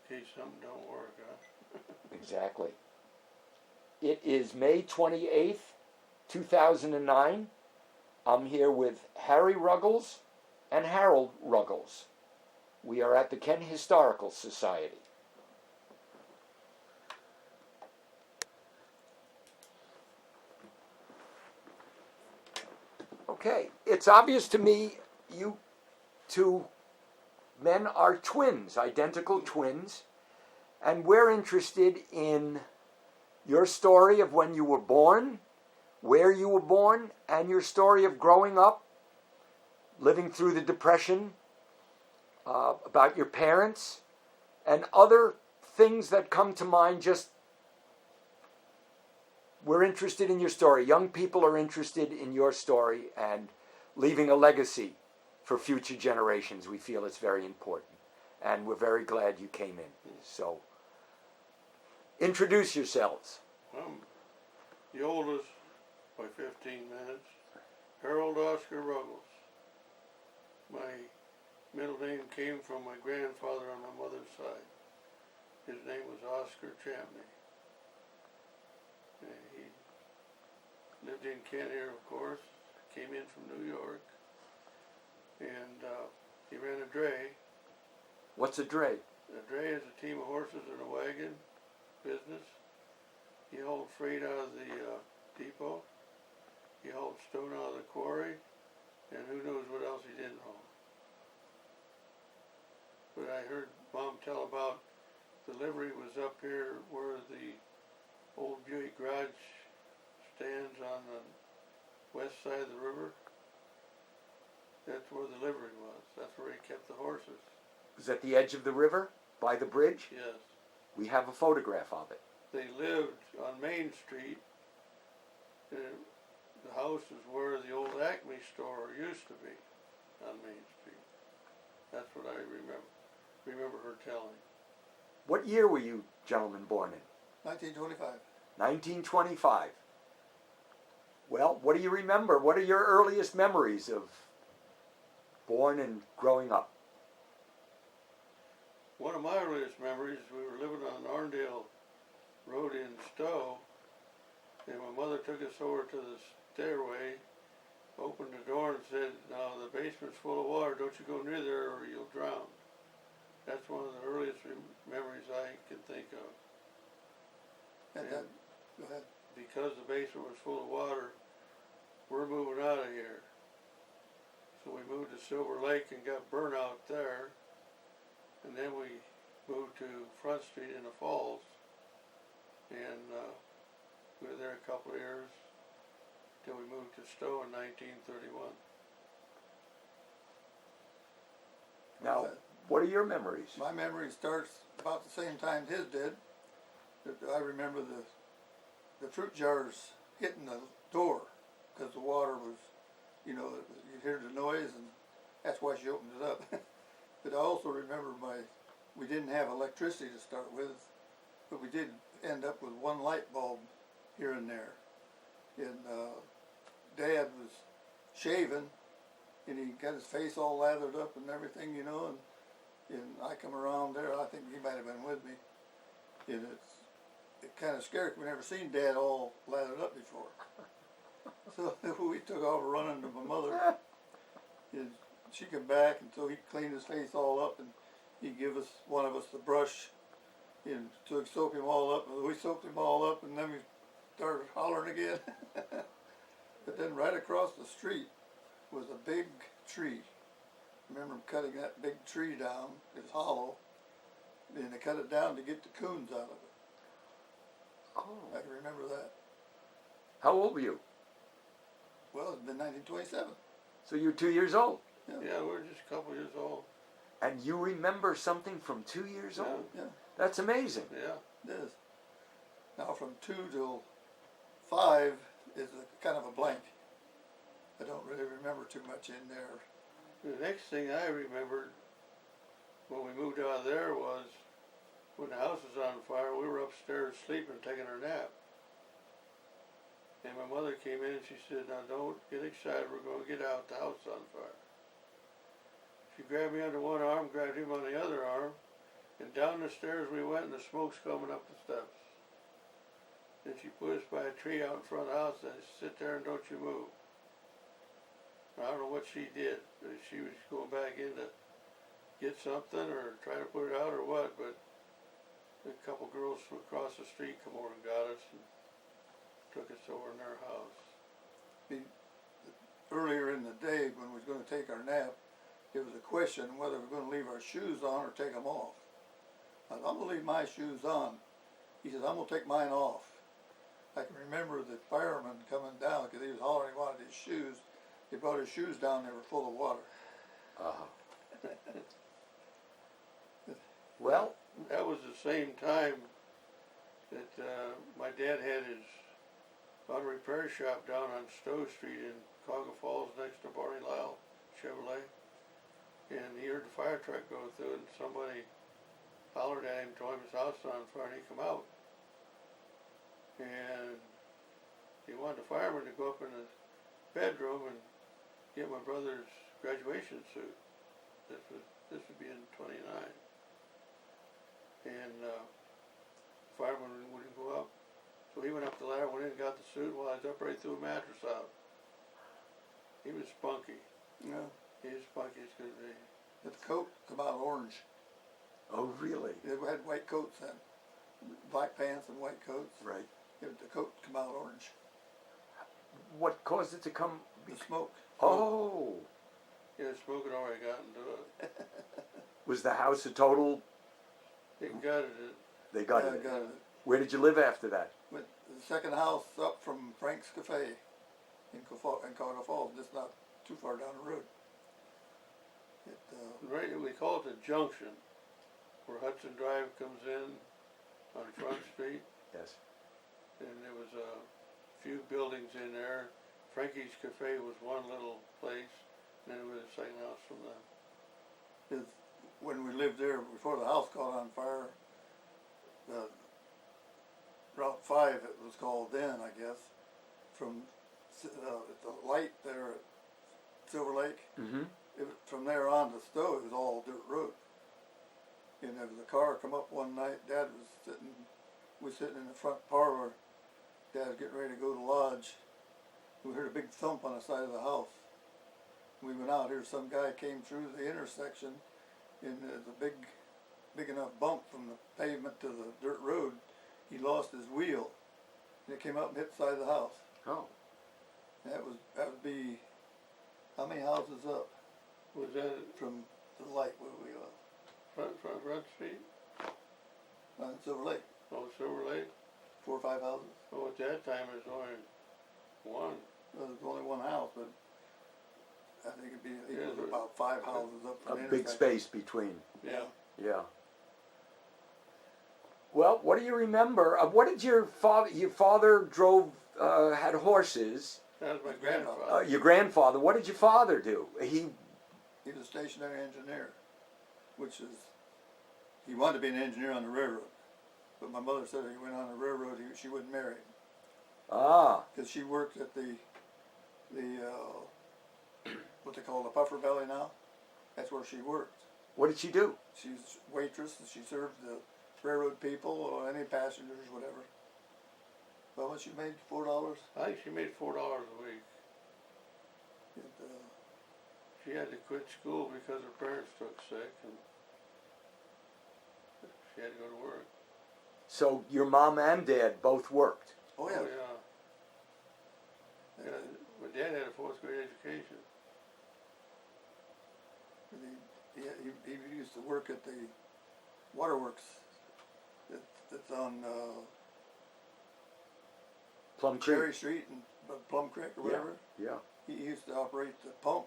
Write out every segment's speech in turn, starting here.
case something don't work, huh? Exactly. It is May 28th, 2009. I'm here with Harry Ruggles and Harold Ruggles. We are at the Kent Historical Society. Okay, it's obvious to me you two men are twins, identical twins, and we're interested in your story of when you were born, where you were born, and your story of growing up, living through the Depression, about your parents, and other things that come to mind. Just, we're interested in your story. Young people are interested in your story and leaving a legacy for future generations. We feel it's very important. And we're very glad you came in. So, introduce yourselves. I'm the oldest by 15 minutes, Harold Oscar Ruggles. My middle name came from my grandfather on my mother's side. His name was Oscar Champney. And he lived in Kent here, of course, came in from New York, and he ran a dray. What's a dray? A dray is a team of horses and a wagon business. He hauled freight out of the depot. He hauled stone out of the quarry, and who knows what else he didn't haul. But I heard Mom tell about the livery was up here where the old Buick garage stands on the west side of the river. That's where the livery was. That's where he kept the horses. Is at the edge of the river, by the bridge? Yes. We have a photograph of it. They lived on Main Street. And the house is where the old Acme store used to be, on Main Street. That's what I remember her telling. What year were you gentlemen born in? 1925. 1925. Well, what do you remember? What are your earliest memories of born and growing up? One of my earliest memories, we were living on Arndale Road in Stowe, and my mother took us over to the stairway, opened the door and said, "Now the basement's full of water, don't you go near there or you'll drown." That's one of the earliest memories I can think of. And go ahead. Because the basement was full of water, we're moving out of here. So we moved to Silver Lake and got burnt out there. And then we moved to Front Street in the Falls. And we were there a couple of years till we moved to Stowe in 1931. Now, what are your memories? My memory starts about the same time his did. I remember the fruit jars hitting the door because the water was, you'd hear the noise, and that's why she opened it up. But I also remember we didn't have electricity to start with, but we did end up with one light bulb here and there. And Dad was shaving, and he got his face all lathered up and everything, and I come around there. I think he might have been with me, and it kind of scared. We never seen Dad all lathered up before, so we took off running to my mother, and she came back, and so he cleaned his face all up, and he'd give one of us the brush, and to soap him all up. And we soaped him all up, and then we started hollering again. But then right across the street was a big tree. I remember cutting that big tree down. It was hollow, and they cut it down to get the coons out of it. Oh. I can remember that. How old were you? Well, it's been 1927. So you're 2 years old. Yeah, we were just a couple years old. And you remember something from 2 years old? Yeah, That's amazing. Yeah. it is. Now from 2 till 5 is a kind of a blank. I don't really remember too much in there. The next thing I remembered when we moved out of there was when the house was on fire, we were upstairs sleeping, taking our nap. And my mother came in and she said, "Now don't get excited, we're going to get out, the house is on fire." She grabbed me under one arm, grabbed him on the other arm, And down the stairs we went, and the smoke's coming up the steps. And she put us by a tree out in front of the house, and said, sit there and don't you move. I don't know what she did, but she was going back in to get something or try to put it out or what, but a couple girls from across the street come over and got us and took us over in their house. Earlier in the day, when we was going to take our nap, it was a question whether we were going to leave our shoes on or take them off. I said, I'm going to leave my shoes on. He says, I'm going to take mine off. I can remember the fireman coming down because he was hollering he wanted his shoes. He brought his shoes down, they were full of water. Well, that was the same time that my dad had his auto repair shop down on Stowe Street in Cuyahoga Falls next to Barney Lyle Chevrolet. And he heard the fire truck go through and somebody hollered at him, told him his house was on fire, and he come out. And he wanted the fireman to go up in his bedroom and get my brother's graduation suit. This would be in '29. And fireman wouldn't go up. So he went up the ladder, went in and got the suit while I was up right through a mattress out. He was spunky. Yeah. He was spunky as could be. The coat come out orange. oh really? They had white coats then. Black pants and white coats. Right. The coat come out orange. What caused it to come? The smoke. Oh, Yeah, smoking already got into it. was the house a total? He gutted it. They got Yeah, it. got it. Where did you live after that? Went the second house up from Frank's Cafe in Cuyahoga Falls, just not too far down the road. Right, we call it the junction, where Hudson Drive comes in on Front Street. Yes. And there was a few buildings in there. Frankie's Cafe was one little place, and then there was a second house from them. When we lived there, before the house caught on fire, Route 5 it was called then, I guess, from the light there at Silver Lake. Mm-hmm. From there on to Stowe, it was all dirt road. And there was a car come up one night. Dad was sitting in the front parlor. Dad was getting ready to go to lodge. We heard a big thump on the side of the house. We went out here. Some guy came through the intersection, and there's a big enough bump from the pavement to the dirt road. He lost his wheel, and it came up and hit the side of the house. Oh. And that would be how many houses up Was that from the light where we are? Front Street? On Silver Lake, Oh, Silver Lake? 4 or 5 houses. Oh, at that time it was only one. Well, there's only one house, but I think it'd be Yeah, equal to about 5 houses up A from the big intersection. space between. Yeah. Yeah. Well, what do you remember? What did your father? Your father drove, had horses. That was my His grandfather. grandfather. Your grandfather. What did your father do? He was a stationary engineer, which is, he wanted to be an engineer on the railroad. But my mother said if he went on the railroad, she wouldn't marry him. Ah. Because she worked at the what they call the puffer belly now. That's where she worked. What did she do? She's a waitress, and she served the railroad people or any passengers, whatever. How much you made? $4? I think she made $4 a week. She had to quit school because her parents took sick, and she had to go to work. So your mom and dad both worked. Oh yeah. Yeah, my dad had a 4th grade education. He used to work at the waterworks that's on Plum Creek. Cherry Street and Plum Creek or whatever. Yeah. He used to operate the pump,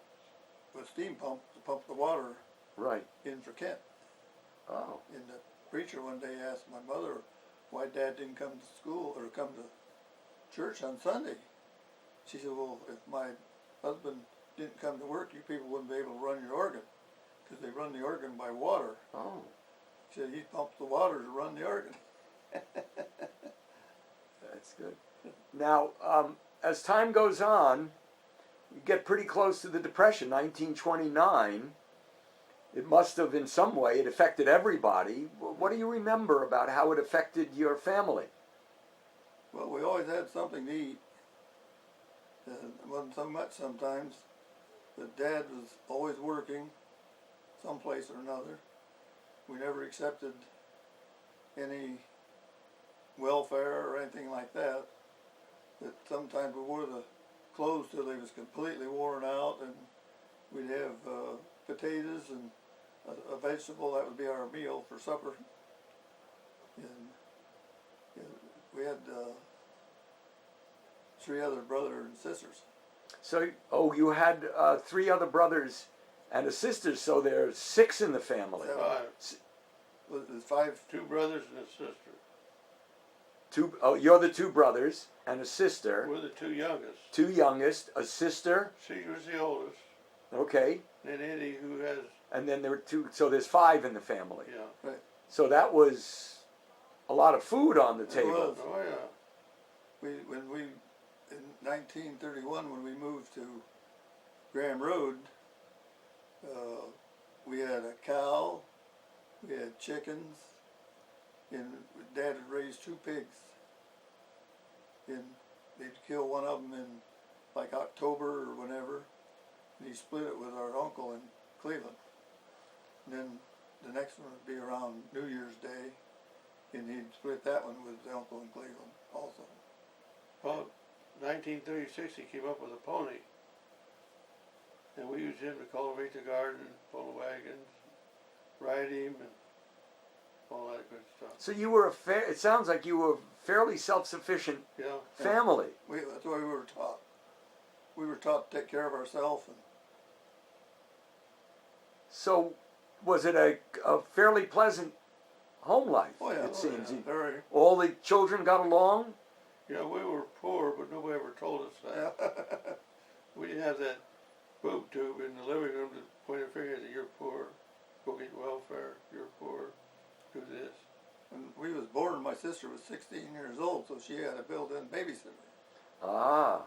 a steam pump, to pump the water Right. in for Kent. Oh. And the preacher one day asked my mother why Dad didn't come to school or come to church on Sunday. She said, well, if my husband didn't come to work, you people wouldn't be able to run your organ, because they run the organ by water. Oh. She said, he pumps the water to run the organ. That's good. Now, as time goes on, you get pretty close to the Depression, 1929, it must have in some way, it affected everybody. What do you remember about how it affected your family? Well, we always had something to eat. It wasn't so much sometimes, but Dad was always working someplace or another. We never accepted any welfare or anything like that. That sometimes we wore the clothes till they was completely worn out, and we'd have potatoes and a vegetable. That would be our meal for supper. And we had 3 other brothers and sisters. So, oh, you had 3 other brothers and a sister, so there's 6 in the family. 5. There's 5. 2 brothers and a sister. 2, oh, you're the 2 brothers and a sister. We're the 2 youngest. 2 youngest, a sister. She was the oldest. Okay. And Eddie, who has, And then there were 2, so there's 5 in the family. yeah. Right. So that was a lot of food on the table. was. Oh, yeah. When we in 1931, when we moved to Graham Road, we had a cow, we had chickens, and Dad had raised 2 pigs. And they'd kill one of them in like October or whenever, and he split it with our uncle in Cleveland. And then the next one would be around New Year's Day, and he'd split that one with the uncle in Cleveland also. Well, 1936 he came up with a pony. And we used him to cultivate the garden, pull the wagons, ride him, and all that good stuff. So you were it sounds like you were a fairly self-sufficient Yeah. family. That's what we were taught. We were taught to take care of ourselves. And So was it a fairly pleasant home life, oh yeah, it seems? yeah, very. All the children got along? Yeah, we were poor, but nobody ever told us that. We didn't have that boob tube in the living room to point a finger that you're poor, go get welfare, you're poor, do this. When we was born, my sister was 16 years old, so she had a built-in babysitter. Ah.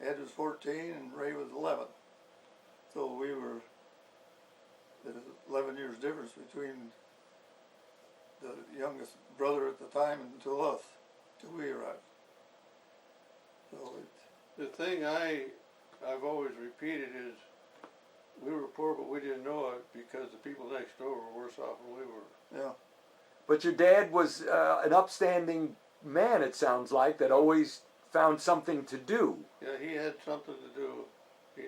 Ed was 14 and Ray was 11. So we were, there's 11 years difference between the youngest brother at the time until us, till we arrived. So The thing I've always repeated is we were poor, but we didn't know it because the people next door were worse off than we were. yeah, But your dad was an upstanding man, it sounds like, that always found something to do. Yeah, he had something to do. He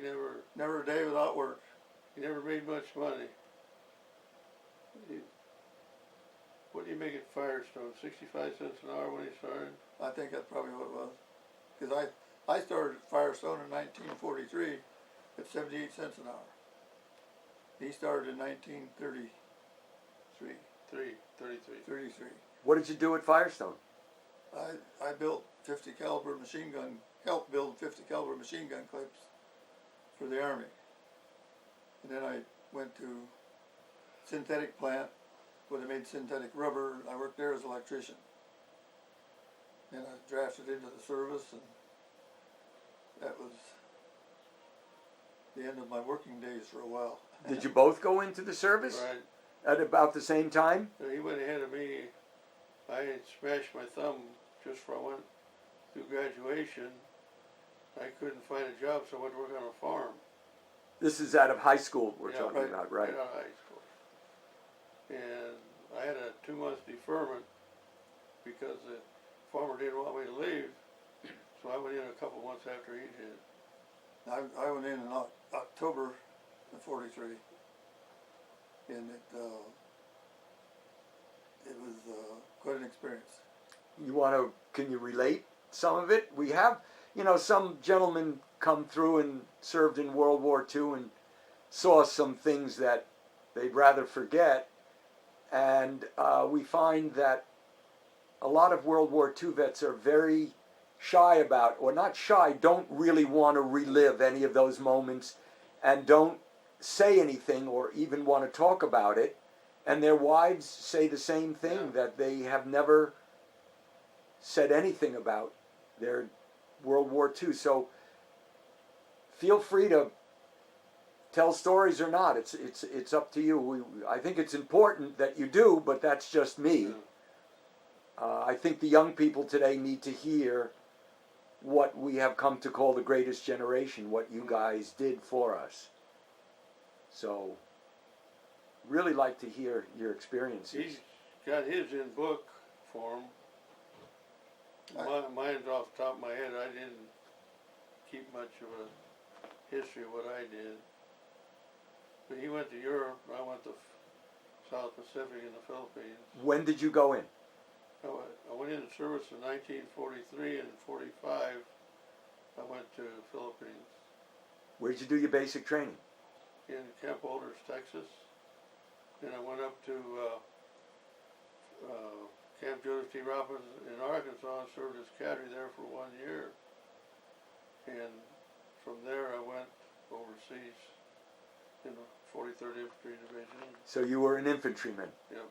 never a day without work. never made much money. What do you make at Firestone? 65 cents an hour when he started? I think that's probably what it was. Because I started at Firestone in 1943 at 78 cents an hour. He started in 1933. 33. What did you do at Firestone? I built 50 caliber machine gun, helped build 50 caliber machine gun clips for the Army. And then I went to synthetic plant where they made synthetic rubber. I worked there as an electrician. And I drafted into the service, and that was the end of my working days for a while. Did you both go into the service Right. at about the same time? And he went ahead of me. I had smashed my thumb just before I went through graduation. I couldn't find a job, so I went to work on a farm. This is out of high school we're Yeah, talking about, right? Out of high school. And I had a 2-month deferment because the farmer didn't want me to leave. So I went in a couple months after he did. I went in October of 43, and it was quite an experience. Can you relate some of it? We have, some gentlemen come through and served in World War II and saw some things that they'd rather forget. And we find that a lot of World War II vets are very shy about, or not shy, don't really want to relive any of those moments and don't say anything or even want to talk about it. And their wives say the same thing, Yeah. that they have never said anything about their World War II. So feel free to tell stories or not. It's up to you. I think it's important that you do, but that's just me. I think the young people today need to hear what we have come to call the greatest generation, what you guys did for us. So, really like to hear your experiences. He's got his in book form. Mine's off the top of my head. I didn't keep much of a history of what I did. But he went to Europe, I went to South Pacific and the Philippines. When did you go in? I went into service in 1943, and in 45 I went to the Philippines. Where did you do your basic training? In Camp Olders, Texas. Then I went up to Camp Joseph T. Robbins in Arkansas and served as cadre there for 1 year. And from there I went overseas in the 43rd Infantry Division. So you were an infantryman. Yep.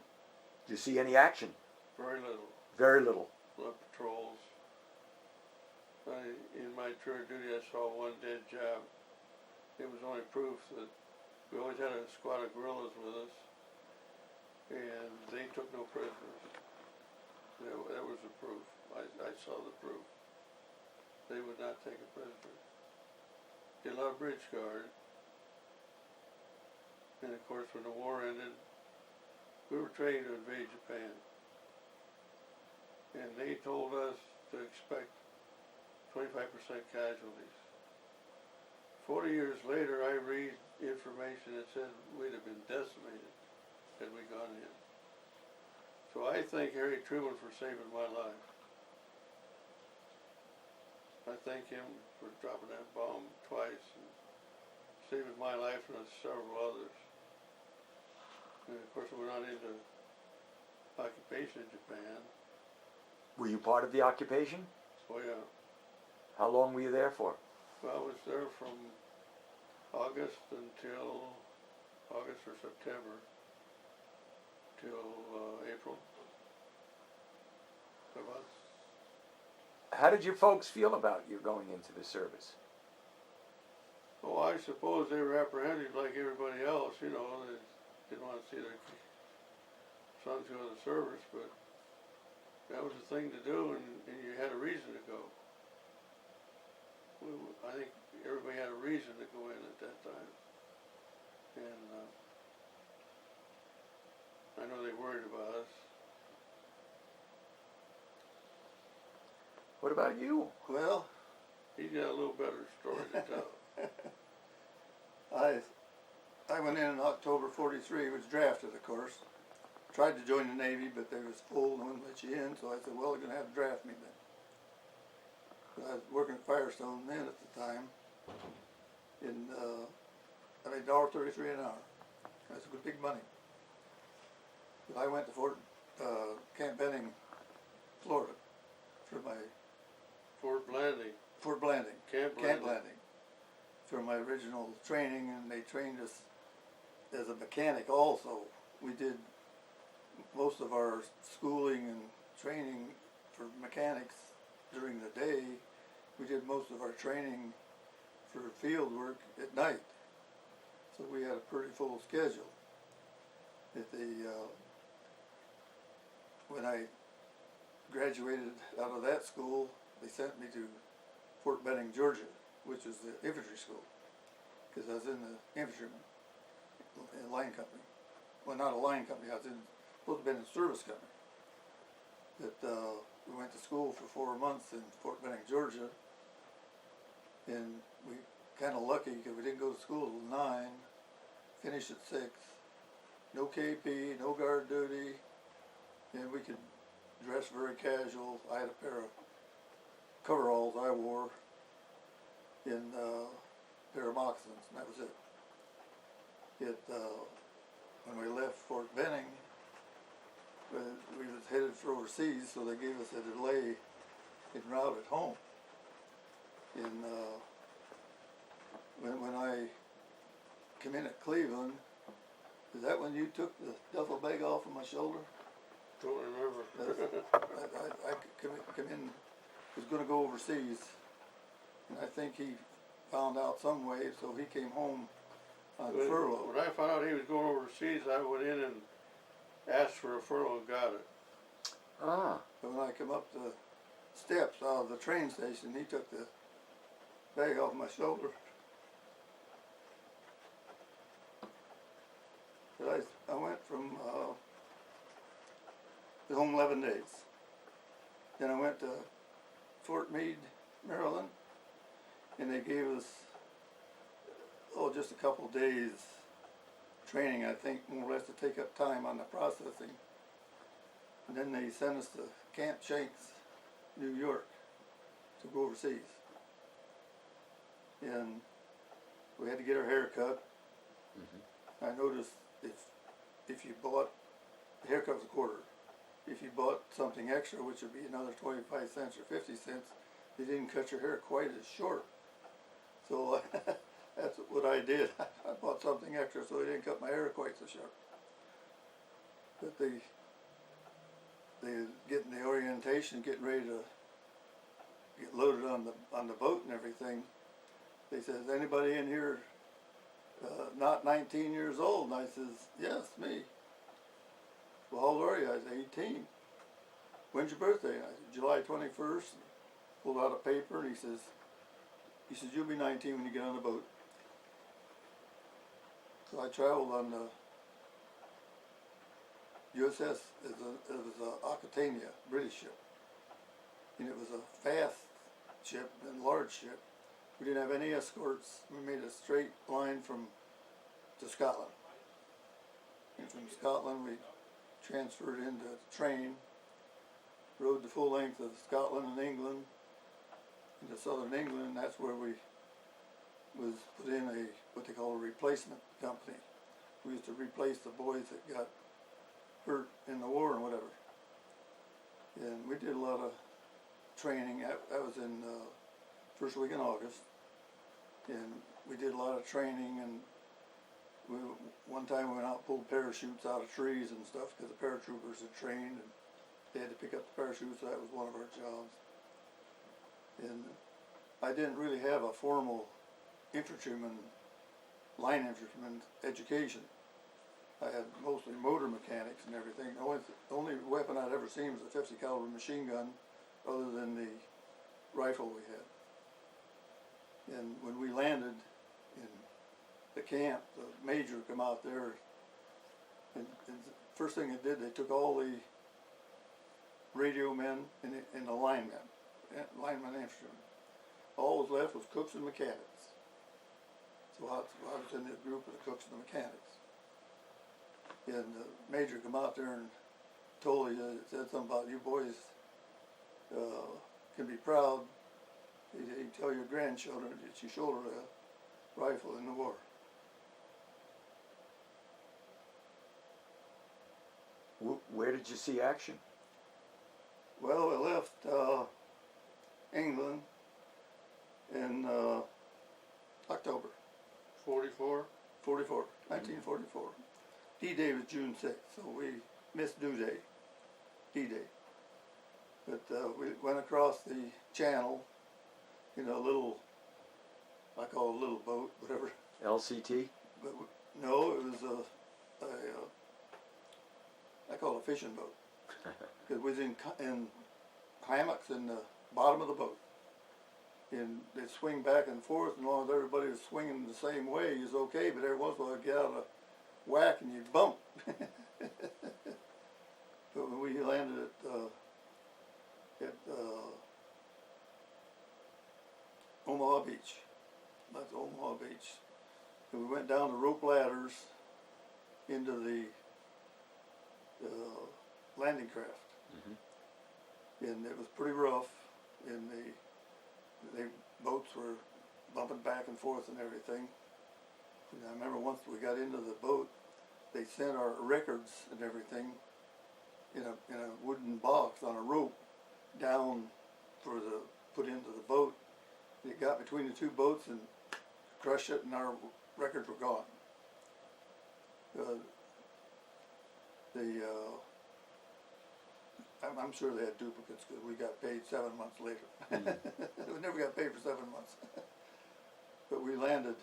Did you see any action? Very little. Very little. Blood patrols. In my tour of duty I saw one dead Jap. It was only proof that we always had a squad of guerrillas with us, and they took no prisoners. That was the proof. I saw the proof. They would not take a prisoner. Did a lot of bridge guard. And of course when the war ended, we were trained to invade Japan. And they told us to expect 25% casualties. 40 years later, I read information that said we'd have been decimated had we gone in. So I thank Harry Truman for saving my life. I thank him for dropping that bomb twice and saving my life and several others. And of course, we're not into occupation in Japan. Were you part of the occupation? Oh yeah. How long were you there for? Well, I was there from August until August or September till April. About. How did your folks feel about you going into the service? Oh, I suppose they were apprehensive like everybody else. You know, they didn't want to see their sons go to the service, but that was the thing to do, and you had a reason to go. I think everybody had a reason to go in at that time. And I know they worried about us. What about you? Well, He's got a little better story to tell. I went in October 43, was drafted of course. Tried to join the Navy, but they was full and wouldn't let you in, so I said, well, they're going to have to draft me then. But I was working at Firestone then at the time, and I made $1.33 an hour. That's good big money. But I went to Camp Benning, Florida, for my Fort Blanding. Camp Blanding, for my original training, and they trained us as a mechanic also. We did most of our schooling and training for mechanics during the day. We did most of our training for field work at night. So we had a pretty full schedule. When I graduated out of that school, they sent me to Fort Benning, Georgia, which is the infantry school, because I was in the infantryman line company. Well, not a line company, I was supposed to have been in a service company. But we went to school for 4 months in Fort Benning, Georgia, and we kind of lucky because we didn't go to school till 9, finished at 6, no KP, no guard duty, and we could dress very casual. I had a pair of coveralls I wore and a pair of moccasins, and that was it. When we left Fort Benning, we was headed for overseas, so they gave us a delay en route at home. And when I came in at Cleveland, is that when you took the duffel bag off of my shoulder? Don't remember. I come in, was going to go overseas, and I think he found out some way, so he came home on furlough. When I found out he was going overseas, I went in and asked for a furlough and got it. Ah, But when I come up the steps out of the train station, he took the bag off my shoulder. But I went from home 11 days. Then I went to Fort Meade, Maryland, and they gave us, just a couple days training, I think, more or less to take up time on the processing. And then they sent us to Camp Shanks, New York, to go overseas. And we had to get our hair cut. I noticed if you bought, the haircut was a quarter. If you bought something extra, which would be another 25 cents or 50 cents, they didn't cut your hair quite as short. So that's what I did. I bought something extra so they didn't cut my hair quite so short. But they getting the orientation, getting ready to get loaded on the boat and everything. They says, anybody in here not 19 years old? And I says, yes, me. Well, how old are you? I said, 18. When's your birthday? I said, July 21st. Pulled out a paper and he says, you'll be 19 when you get on the boat. So I traveled on the USS, it was a Aquitania, British ship. And it was a fast ship and large ship. We didn't have any escorts. We made a straight line to Scotland. And from Scotland we transferred into train, rode the full length of Scotland and England, into southern England, and that's where we was put in what they call a replacement company. We used to replace the boys that got hurt in the war and whatever. And we did a lot of training. That was in first week in August, and we did a lot of training. And one time we went out and pulled parachutes out of trees and stuff because the paratroopers had trained and they had to pick up the parachutes. So that was one of our jobs. And I didn't really have a formal line infantryman education. I had mostly motor mechanics and everything. The only weapon I'd ever seen was a 50 caliber machine gun, other than the rifle we had. And when we landed in the camp, the major come out there, and the first thing they did, they took all the radio men and the linemen infantrymen. All was left was cooks and mechanics. So I was in the group of the cooks and the mechanics. And the major come out there and said something about, you boys can be proud. He tell your grandchildren that you shouldered a rifle in the war. where did you see action? Well, we left England in October 1944. D-Day was June 6th, so we missed due date, D-Day. But we went across the channel in a little, I call it a little boat, whatever. LCT? But no, it was I call it a fishing boat. It was in hammocks in the bottom of the boat. And they'd swing back and forth, and as long as everybody was swinging the same way, it was okay, but every once in a while you'd get out of whack and you'd bump. But when we landed at Omaha Beach, that's Omaha Beach, and we went down the rope ladders into the landing craft. Mm-hmm. And it was pretty rough, and the boats were bumping back and forth and everything. And I remember once we got into the boat, they sent our records and everything in a wooden box on a rope down put into the boat. And it got between the two boats and crushed it, and our records were gone. I'm sure they had duplicates because we got paid 7 months later. We never got paid for 7 months. But we landed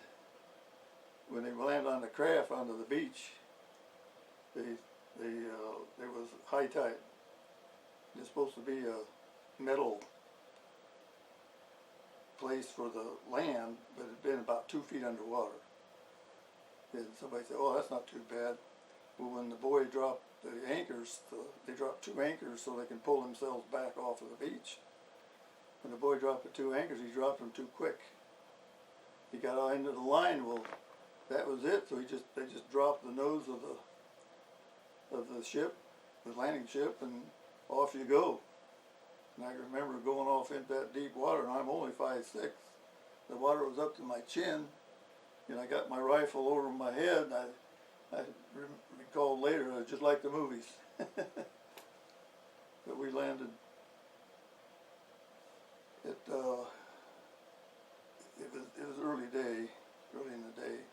when they land on the craft onto the beach, there was high tide. There's supposed to be a metal place for the land, but it'd been about 2 feet underwater. And somebody said, "Oh, that's not too bad." Well, when the boy dropped the anchors, they dropped 2 anchors so they can pull themselves back off of the beach. When the boy dropped the 2 anchors, he dropped them too quick. He got out into the line. Well, that was it. So they just dropped the nose of the ship, the landing ship, and off you go. And I remember going off into that deep water, and I'm only 5'6". The water was up to my chin, and I got my rifle over my head, and I recalled later, it was just like the movies. But we landed at, it was early in the day,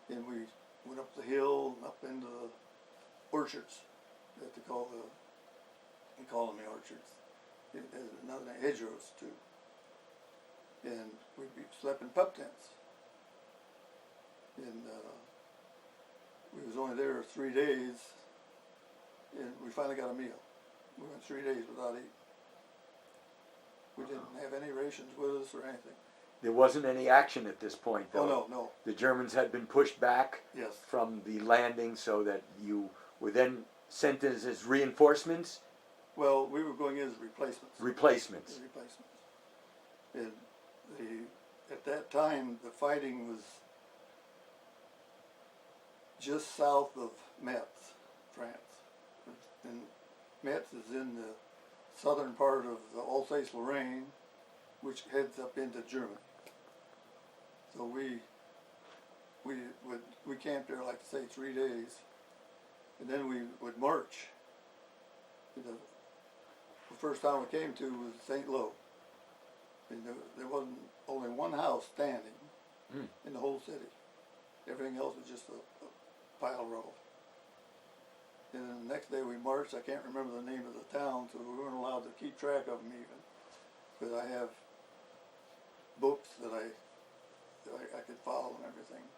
and we went up the hill and up into the orchards, that they call them the orchards. There's another name, hedgerows too. And we slept in pup tents. And we was only there 3 days, and we finally got a meal. We went 3 days without eating. We didn't have any rations with us or anything. There wasn't any action at this point, though. Oh, no. The Germans had been pushed back Yes. from the landing, so that you were then sent as reinforcements? Well, we were going in as replacements. Replacements. And at that time, the fighting was just south of Metz, France. And Metz is in the southern part of the Alsace-Lorraine, which heads up into Germany. So we camped there, like I say, 3 days, and then we would march. The first town we came to was St. Lo. And there wasn't only one house standing in the whole city. Everything else was just a pile of rubble. And then the next day we marched. I can't remember the name of the town, so we weren't allowed to keep track of them even. But I have books that I could follow and everything.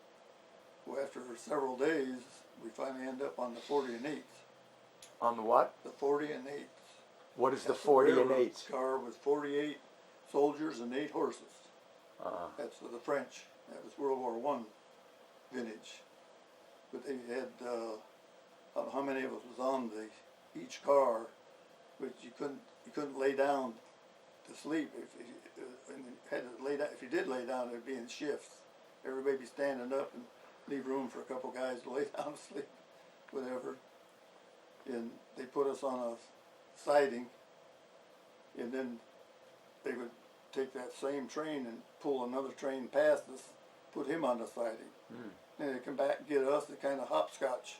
Well, after several days, we finally end up on the 40 and 8s. On the what? The 40 and 8s. What is the That's 40 and railroad 8s? car with 48 soldiers and 8 horses. That's for the French. That was World War I vintage. But they had, I don't know how many of us was on each car, but you couldn't lay down to sleep. If you did lay down, it'd be in shifts. Everybody be standing up and leave room for a couple guys to lay down to sleep, whatever. And they put us on a siding, and then they would take that same train and pull another train past us, put him on the siding. And they'd come back and get us, they kind of hopscotch.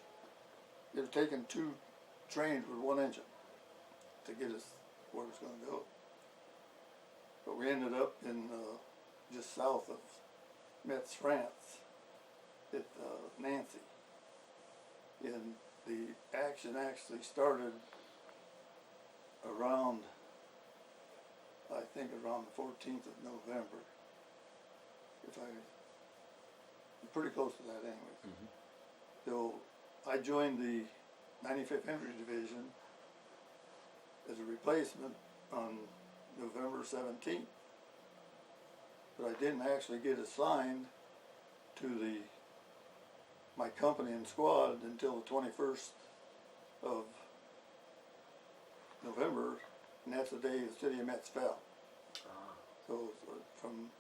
They'd taken 2 trains with 1 engine to get us where it was going to go. But we ended up in just south of Metz, France, at Nancy. And the action actually started around, I think around the 14th of November. I'm pretty close to that anyway. So I joined the 95th Infantry Division as a replacement on November 17th. But I didn't actually get assigned to my company and squad until the 21st of November, and that's the day the city of Metz fell. So from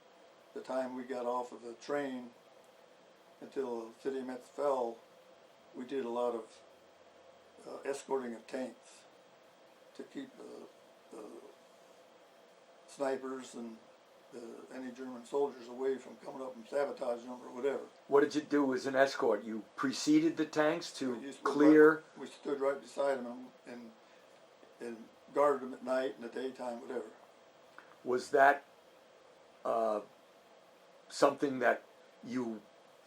the time we got off of the train until the city of Metz fell, we did a lot of escorting of tanks to keep the snipers and any German soldiers away from coming up and sabotaging them or whatever. What did you do as an escort? You preceded the tanks to We clear? We stood right beside them and guarded them at night and the daytime, whatever. Was that something that you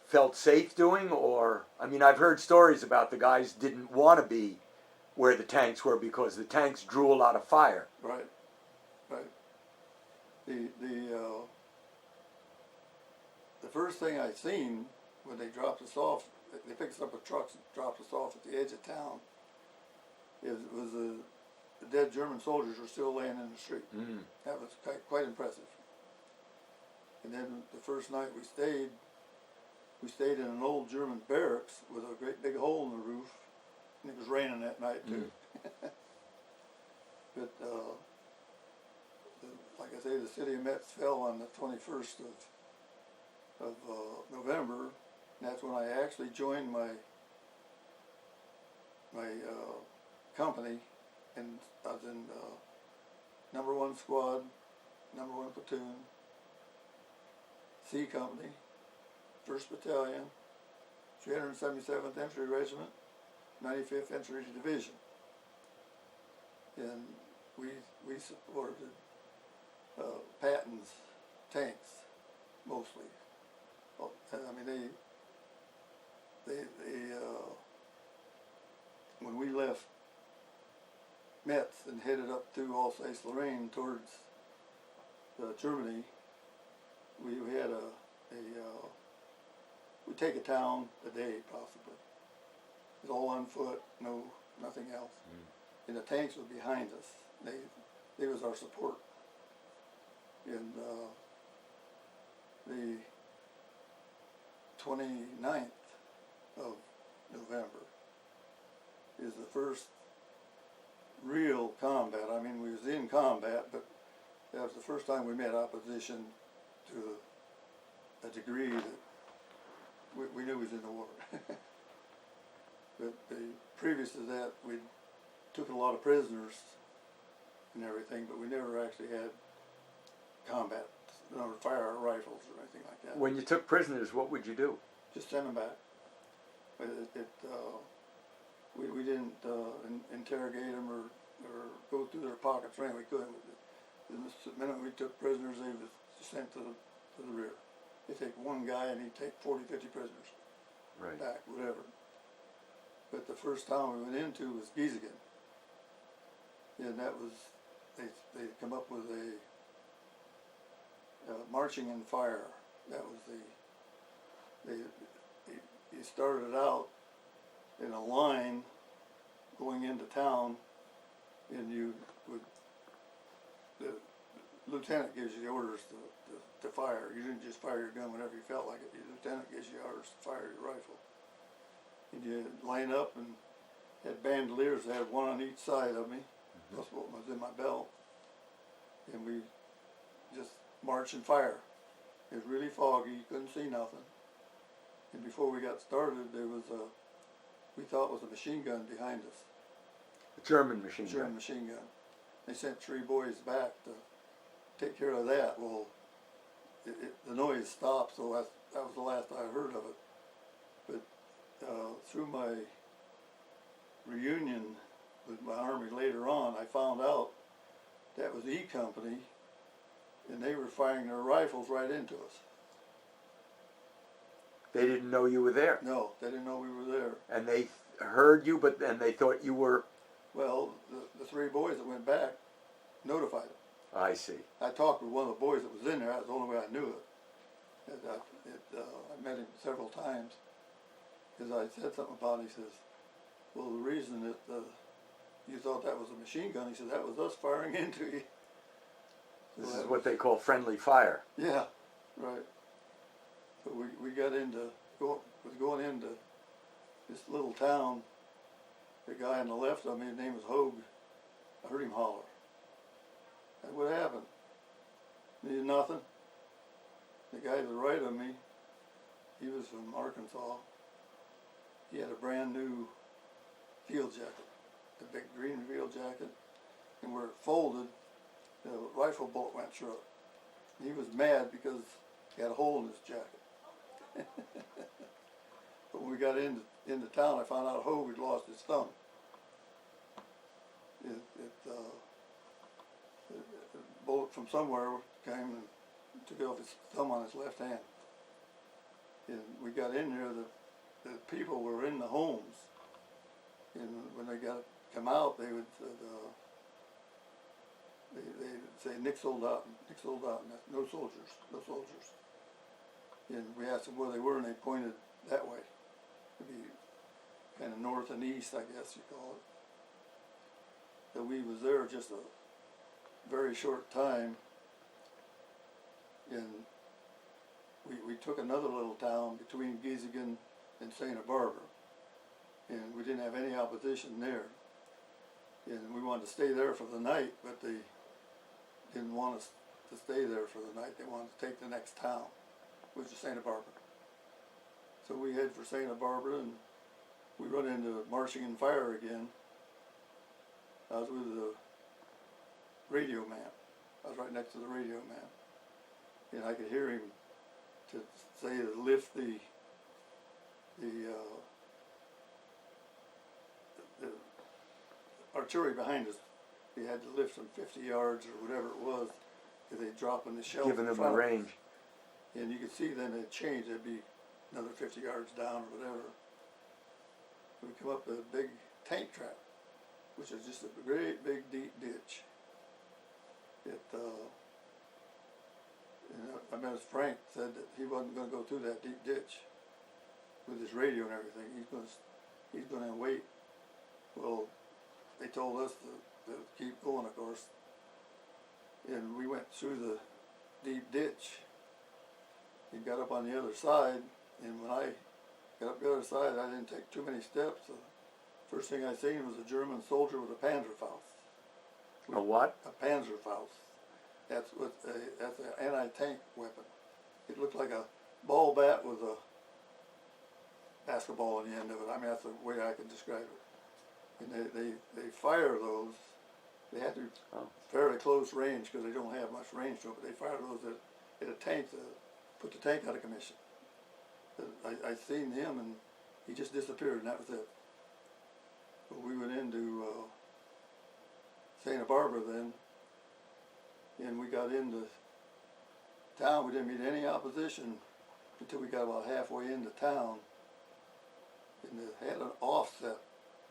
felt safe doing? Or, I mean, I've heard stories about the guys didn't want to be where the tanks were because the tanks drew a lot of fire. Right. The first thing I seen when they dropped us off, they picked us up with trucks and dropped us off at the edge of town. It was the dead German soldiers were still laying in the street. Mm. That was quite impressive. And then the first night we stayed in an old German barracks with a great big hole in the roof, and it was raining that night too. But like I say, the city of Metz fell on the 21st of November, and that's when I actually joined my company, and I was in number 1 squad, number 1 platoon, C Company, 1st Battalion, 377th Infantry Regiment, 95th Infantry Division. And we supported Patton's tanks mostly. Well, and I mean they when we left Metz and headed up through Alsace-Lorraine towards Germany, we had we'd take a town a day possibly. It was all on foot, nothing else. And the tanks were behind us. They was our support. And the 29th of November is the first real combat. I mean, we was in combat, but that was the first time we met opposition to a degree that we knew we was in the war. But previous to that, we took a lot of prisoners and everything, but we never actually had combat, fire our rifles or anything like that. When you took prisoners, what would you do? Just send them back. We didn't interrogate them or go through their pockets or anything. We couldn't. The minute we took prisoners, they was sent to the rear. They take one guy and he'd take 40, 50 prisoners. Right. Back, whatever. But the first town we went into was Giesingen. And that was, they come up with a marching in fire. That was you started out in a line going into town, and the lieutenant gives you the orders to fire. You didn't just fire your gun whenever you felt like it. The lieutenant gives you orders to fire your rifle. And you line up and had bandoliers. They had one on each side of me. That's what was in my belt. And we just march and fire. It was really foggy. You couldn't see nothing. And before we got started, there was we thought it was a machine gun behind us. A German machine gun. German machine gun. They sent 3 boys back to take care of that. Well, the noise stopped, so that was the last I heard of it. But through my reunion with my army later on, I found out that was E Company, and they were firing their rifles right into us. They didn't know you were there. No, they didn't know we were there. And they heard you, and they thought you were... Well, the 3 boys that went back notified them. I see. I talked with one of the boys that was in there. That was the only way I knew it. I met him several times because I said something about it. He says, well, the reason that you thought that was a machine gun, he said, that was us firing into you. This is what they call friendly fire. Yeah, right. But we got going into this little town. The guy on the left of me, his name was Hogue. I heard him holler. I said, what happened? Needed nothing. The guy to the right of me, he was from Arkansas. He had a brand new field jacket, a big green field jacket, and where it folded, the rifle bolt went through it. He was mad because he had a hole in his jacket. But when we got into town, I found out Hogue had lost his thumb. A bullet from somewhere came and took off his thumb on his left hand. And we got in there, the people were in the homes, and when they come out, they would say, "Nick Soldaten, Nick Soldaten," no soldiers, no soldiers. And we asked them where they were, and they pointed that way. It'd be kind of north and east, I guess you call it. That we was there just a very short time, and we took another little town between Giesigan and Santa Barbara, and we didn't have any opposition there. And we wanted to stay there for the night, but they didn't want us to stay there for the night. They wanted to take the next town, which is Santa Barbara. So we head for Santa Barbara, and we run into Marching and Fire again. I was with the radio man. I was right next to the radio man, and I could hear him to say to lift the artillery behind us. He had to lift them 50 yards or whatever it was, because they drop in the shells. Giving them a range. And you could see then it changed. It'd be another 50 yards down or whatever. We come up with a big tank trap, which is just a great big deep ditch. I mean, as Frank said that he wasn't going to go through that deep ditch with his radio and everything. He's going to wait. Well, they told us to keep going, of course. And we went through the deep ditch. He got up on the other side, and when I got up the other side, I didn't take too many steps. The first thing I seen was a German soldier with a Panzerfaust. A what? A Panzerfaust. That's an anti-tank weapon. It looked like a ball bat with a basketball on the end of it. I mean, that's the way I can describe it. And they fire those. They have to be fairly close range because they don't have much range to it, but they fire those at a tank to put the tank out of commission. I seen him, and he just disappeared, and that was it. But we went into Santa Barbara then, and we got into town. We didn't meet any opposition until we got about halfway into town, and they had an offset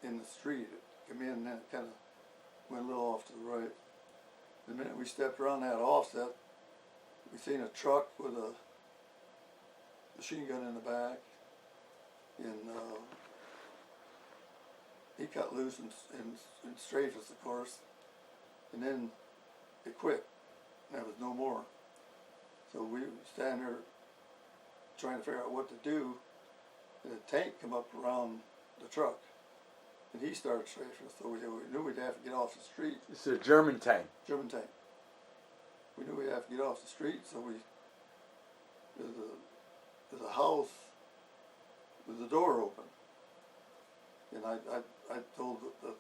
in the street. It came in and then it kind of went a little off to the right. The minute we stepped around that offset, we seen a truck with a machine gun in the back, and he cut loose and strafed us, of course, and then it quit. There was no more. So we stand there trying to figure out what to do, and a tank come up around the truck, and he started strafing us. So we knew we'd have to get off the street. This is a German tank. German tank. We knew we'd have to get off the street, so there's a house with the door open. And I told the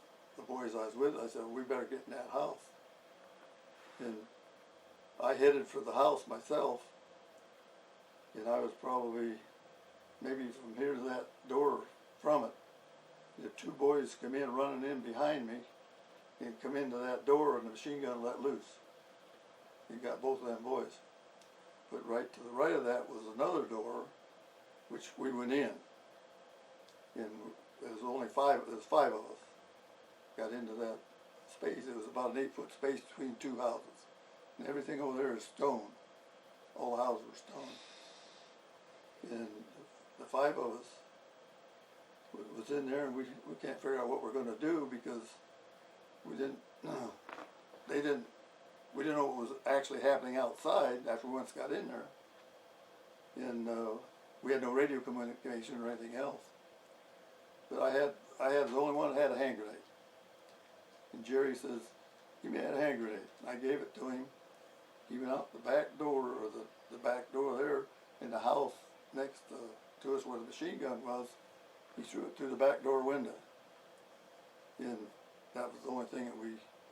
boys I was with, I said, we better get in that house. And I headed for the house myself, and I was probably maybe from here to that door from it. The two boys come in running in behind me and come into that door, and the machine gun let loose. He got both of them boys. But right to the right of that was another door, which we went in. And there was five of us got into that space. It was about an 8-foot space between two houses. And everything over there is stone. All the houses were stone. And the five of us was in there, and we can't figure out what we're going to do because we didn't know what was actually happening outside after we once got in there. And we had no radio communication or anything else. But I had the only one that had a hand grenade. And Jerry says, give me that hand grenade. And I gave it to him. He went out the back door, or the back door there in the house next to us where the machine gun was. He threw it through the back door window. And that was the only thing that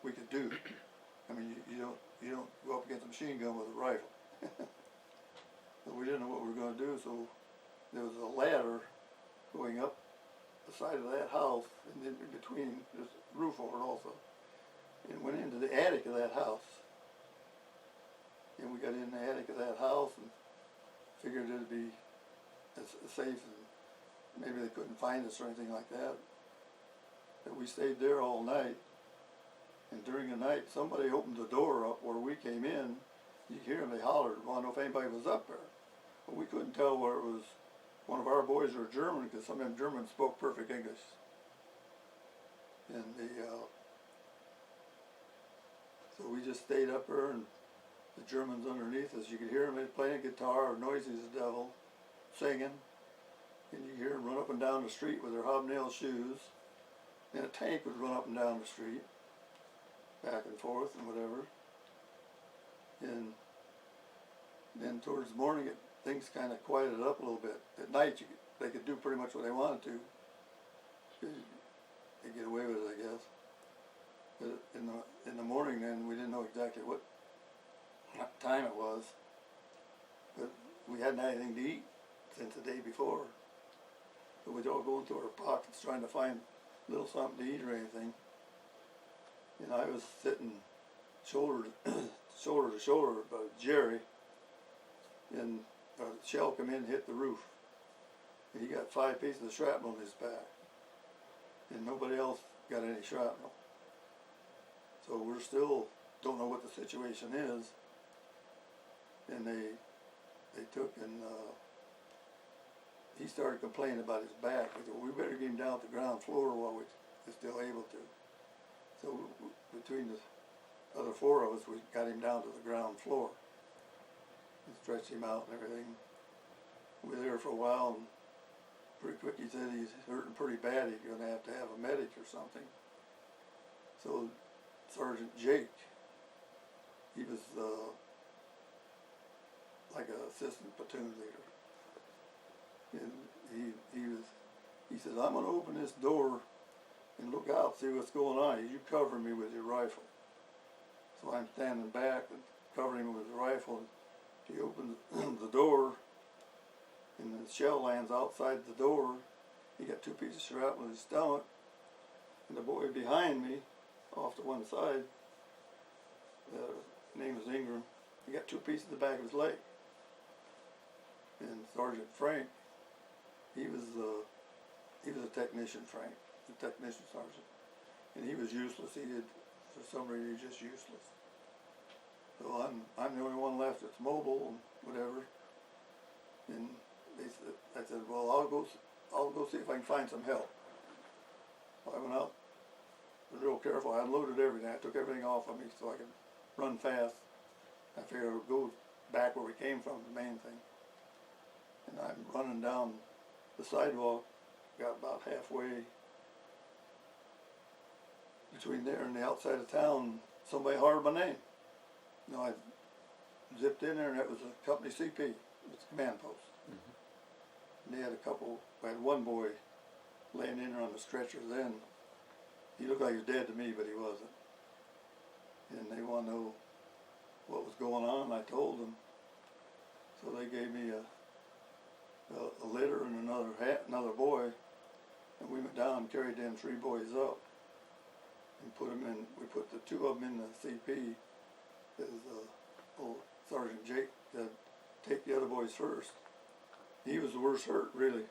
we could do. I mean, you don't go up against a machine gun with a rifle. But we didn't know what we were going to do, so there was a ladder going up the side of that house, and then in between, there's a roof over it also. And went into the attic of that house. And we got in the attic of that house and figured it'd be safe, and maybe they couldn't find us or anything like that. But we stayed there all night. And during the night, somebody opened the door up where we came in. You could hear them, they hollered, wanted to know if anybody was up there. But we couldn't tell where it was one of our boys were German, because some of them Germans spoke perfect English. And so we just stayed up there, and the Germans underneath us, you could hear them playing guitar, or noisy as the devil, singing. And you hear them run up and down the street with their hobnail shoes. And a tank would run up and down the street, back and forth and whatever. And then towards the morning, things kind of quieted up a little bit. At night, they could do pretty much what they wanted to. They get away with it, I guess. But in the morning, then we didn't know exactly what time it was. But we hadn't had anything to eat since the day before. So we'd all go into our pockets trying to find a little something to eat or anything. And I was sitting shoulder to shoulder with Jerry, and a shell come in and hit the roof. And he got 5 pieces of shrapnel in his back. And nobody else got any shrapnel. So we're still don't know what the situation is. And they took and he started complaining about his back. We said, well, we better get him down to the ground floor while we're still able to. So between the other 4 of us, we got him down to the ground floor and stretched him out and everything. We were there for a while, and pretty quick he said he's hurting pretty bad. He's going to have a medic or something. So Sergeant Jake, he was like an assistant platoon leader. And he says, I'm going to open this door and look out, see what's going on. You cover me with your rifle. So I'm standing back and covering him with the rifle. He opens the door, and the shell lands outside the door. He got 2 pieces of shrapnel in his stomach. And the boy behind me, off to one side, his name was Ingram, he got 2 pieces in the back of his leg. And Sergeant Frank, he was a technician, Frank, the technician sergeant, and he was useless. For some reason, he was just useless. So I'm the only one left that's mobile and whatever. And I said, well, I'll go see if I can find some help. So I went out. I was real careful. I unloaded everything. I took everything off of me so I could run fast. I figured I would go back where we came from, the main thing. And I'm running down the sidewalk, got about halfway between there and the outside of town. Somebody hollered my name. I zipped in there, and that was a company CP. It was a command post. Mm-hmm. And they had I had one boy laying in there on the stretcher then. He looked like he was dead to me, but he wasn't. And they wanted to know what was going on, and I told them. So they gave me a litter and another boy, and we went down and carried them 3 boys up and put them in. We put the 2 of them in the CP. As old Sergeant Jake said, take the other boys first. He was the worst hurt, really.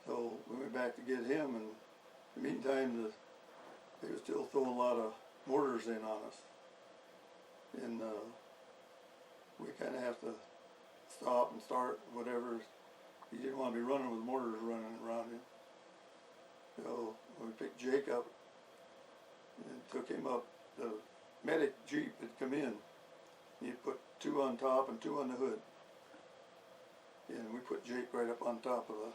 So we went back to get him, and in the meantime, they were still throwing a lot of mortars in on us. And we kind of have to stop and start whatever. He didn't want to be running with mortars running around him. So we picked Jake up and took him up. The medic Jeep had come in. He put 2 on top and 2 on the hood. And we put Jake right up on top of the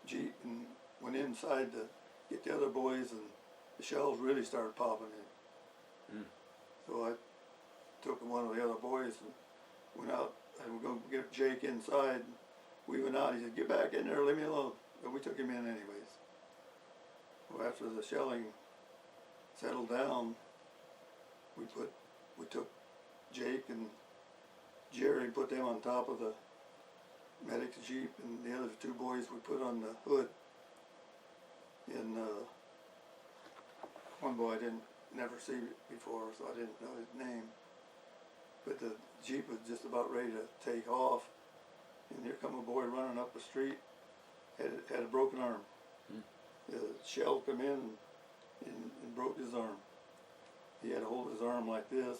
Jeep and went inside to get the other boys, and the shells really started popping in. Mm. So I took one of the other boys and went out. I was going to get Jake inside. We went out. He said, get back in there, leave me alone. But we took him in anyways. Well, after the shelling settled down, we took Jake and Jerry and put them on top of the medic's Jeep, and the other 2 boys we put on the hood. And one boy I never see before, so I didn't know his name. But the Jeep was just about ready to take off, and here come a boy running up the street, had a broken arm. Hmm. The shell come in and broke his arm. He had to hold his arm like this.